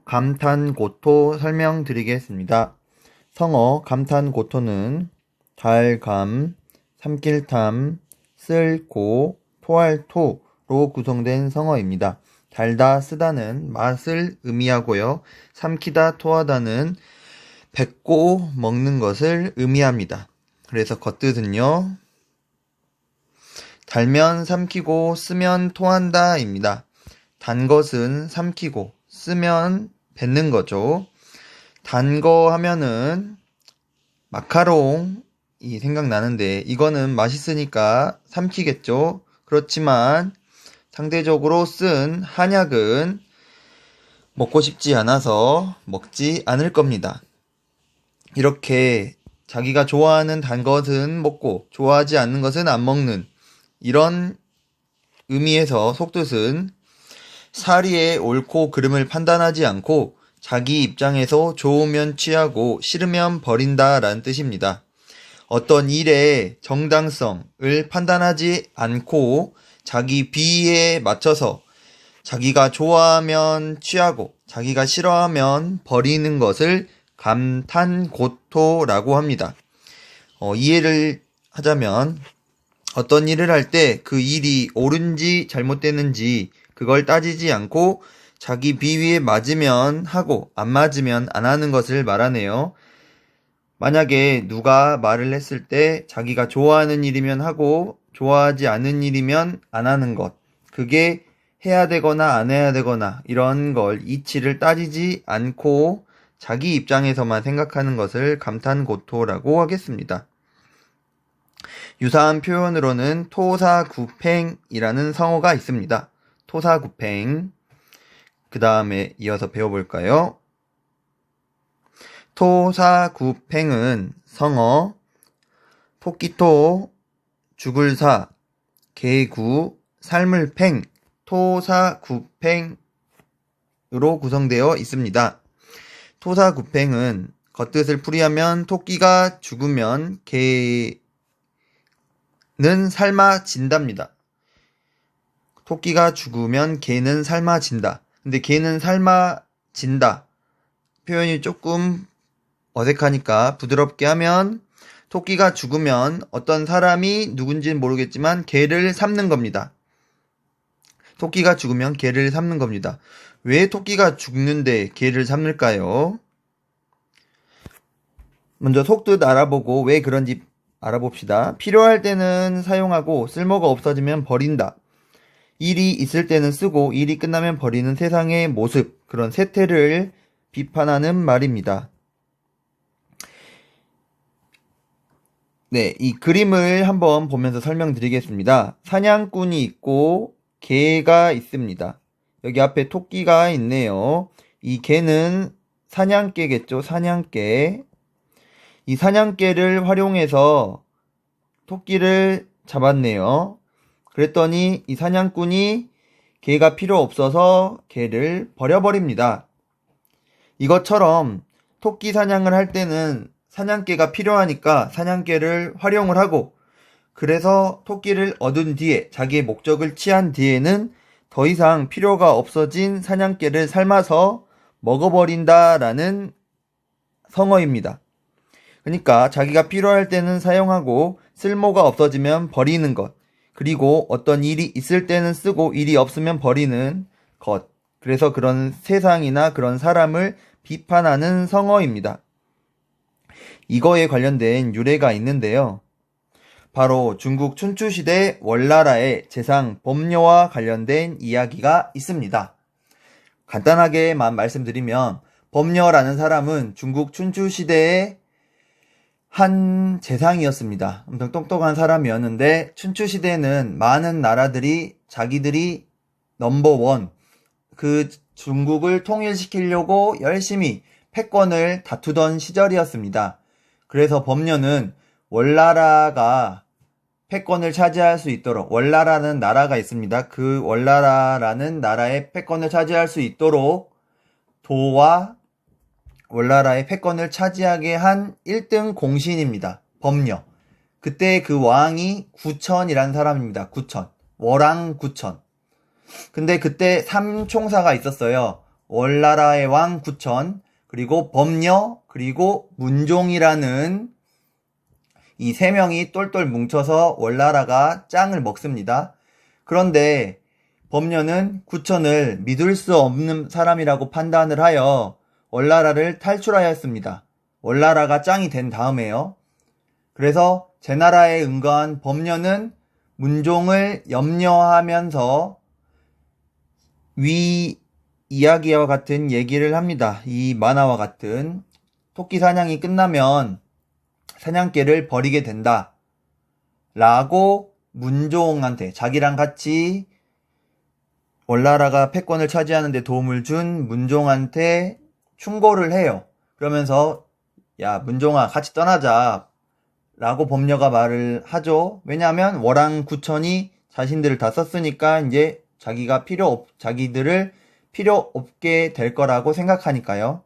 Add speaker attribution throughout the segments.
Speaker 1: 감탄고토 설명드리겠습니다. 성어 감탄고토는 달감, 삼길탐, 쓸고, 토할토로 구성된 성어입니다. 달다, 쓰다는 맛을 의미하고요. 삼키다, 토하다는 뱉고 먹는 것을 의미합니다. 그래서 겉뜻은요, 달면 삼키고 쓰면 토한다입니다. 단 것은 삼키고 쓰면 뱉는 거죠. 단 거 하면은 마카롱이 생각나는데 이거는 맛있으니까 삼키겠죠. 그렇지만 상대적으로 쓴 한약은 먹고 싶지 않아서 먹지 않을 겁니다. 이렇게 자기가 좋아하는 단 것은 먹고 좋아하지 않는 것은 안 먹는, 이런 의미에서 속뜻은 사리의 옳고 그름을 판단하지 않고 자기 입장에서 좋으면 취하고 싫으면 버린다 라는 뜻입니다. 어떤 일의 정당성을 판단하지 않고 자기 비위에 맞춰서 자기가 좋아하면 취하고 자기가 싫어하면 버리는 것을 감탄고토라고 합니다. 이해를 하자면 어떤 일을 할 때 그 일이 옳은지 잘못됐는지 그걸 따지지 않고 자기 비위에 맞으면 하고 안 맞으면 안 하는 것을 말하네요. 만약에 누가 말을 했을 때 자기가 좋아하는 일이면 하고 좋아하지 않은 일이면 안 하는 것, 그게 해야 되거나 안 해야 되거나 이런 걸 이치를 따지지 않고 자기 입장에서만 생각하는 것을 감탄고토라고 하겠습니다. 유사한 표현으로는 토사구팽이라는 성어가 있습니다. 토사구팽. 그 다음에 이어서 배워볼까요? 토사구팽은 성어 토끼토, 죽을사, 개구, 삶을팽, 토사구팽으로 구성되어 있습니다. 토사구팽은 겉뜻을 풀이하면 토끼가 죽으면 개는 삶아진답니다. 토끼가 죽으면 개는 삶아진다. 근데 개는 삶아진다 표현이 조금 어색하니까 부드럽게 하면 토끼가 죽으면 어떤 사람이 누군지는 모르겠지만 개를 삶는 겁니다. 토끼가 죽으면 개를 삶는 겁니다. 왜 토끼가 죽는데 개를 삶을까요? 먼저 속뜻 알아보고 왜 그런지 알아봅시다. 필요할 때는 사용하고 쓸모가 없어지면 버린다. 일이 있을 때는 쓰고 일이 끝나면 버리는 세상의 모습, 그런 세태를 비판하는 말입니다. 네, 이 그림을 한번 보면서 설명드리겠습니다. 사냥꾼이 있고 개가 있습니다. 여기 앞에 토끼가 있네요. 이 개는 사냥개겠죠. 사냥개. 이 사냥개를 활용해서 토끼를 잡았네요. 그랬더니 이 사냥꾼이 개가 필요 없어서 개를 버려버립니다. 이것처럼 토끼 사냥을 할 때는 사냥개가 필요하니까 사냥개를 활용을 하고, 그래서 토끼를 얻은 뒤에 자기의 목적을 취한 뒤에는 더 이상 필요가 없어진 사냥개를 삶아서 먹어버린다라는 성어입니다. 그러니까 자기가 필요할 때는 사용하고 쓸모가 없어지면 버리는 것, 그리고 어떤 일이 있을 때는 쓰고 일이 없으면 버리는 것, 그래서 그런 세상이나 그런 사람을 비판하는 성어입니다. 이거에 관련된 유래가 있는데요. 바로 중국 춘추시대 월나라의 재상 범녀와 관련된 이야기가 있습니다. 간단하게만 말씀드리면 범녀라는 사람은 중국 춘추시대의 한 재상이었습니다. 엄청 똑똑한 사람이었는데 춘추시대는 많은 나라들이 자기들이 넘버원, 그 중국을 통일시키려고 열심히 패권을 다투던 시절이었습니다. 그래서 범녀는 월나라가 패권을 차지할 수 있도록, 월나라는 나라가 있습니다. 그 월나라라는 나라의 패권을 차지할 수 있도록 도와 월나라의 패권을 차지하게 한 1등 공신입니다. 범녀. 그때 그 왕이 구천이라는 사람입니다. 구천. 월왕 구천. 근데 그때 삼총사가 있었어요. 월나라의 왕 구천, 그리고 범녀, 그리고 문종이라는 이 세 명이 똘똘 뭉쳐서 월나라가 짱을 먹습니다. 그런데 범녀는 구천을 믿을 수 없는 사람이라고 판단을 하여 월나라를 탈출하였습니다. 월나라가 짱이 된 다음에요. 그래서 제나라에 응거한 범녀는 문종을 염려하면서 위 이야기와 같은 얘기를 합니다. 이 만화와 같은 토끼 사냥이 끝나면 사냥개를 버리게 된다 라고 문종한테, 자기랑 같이 월나라가 패권을 차지하는 데 도움을 준 문종한테 충고를 해요. 그러면서 야 문종아 같이 떠나자 라고 범녀가 말을 하죠. 왜냐하면 월왕 구천이 자신들을 다 썼으니까 이제 자기들을 필요 없게 될 거라고 생각하니까요.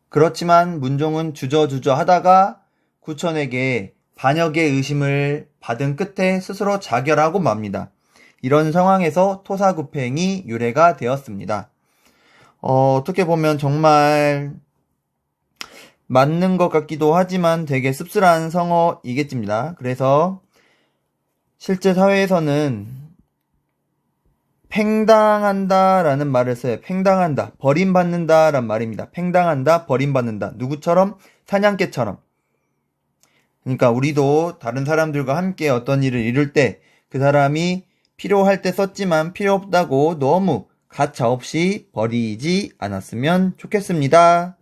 Speaker 1: 그렇지만 문종은 주저주저 하다가 구천에게 반역의 의심을 받은 끝에 스스로 자결하고 맙니다. 이런 상황에서 토사구팽이 유래가 되었습니다. 어떻게 보면 정말 맞는 것 같기도 하지만 되게 씁쓸한 성어이겠습니다. 그래서 실제 사회에서는 팽당한다 라는 말을 써요. 팽당한다, 버림받는다 란 말입니다. 팽당한다, 버림받는다. 누구처럼? 사냥개처럼. 그러니까 우리도 다른 사람들과 함께 어떤 일을 이룰 때 그 사람이 필요할 때 썼지만 필요 없다고 너무 가차없이 버리지 않았으면 좋겠습니다.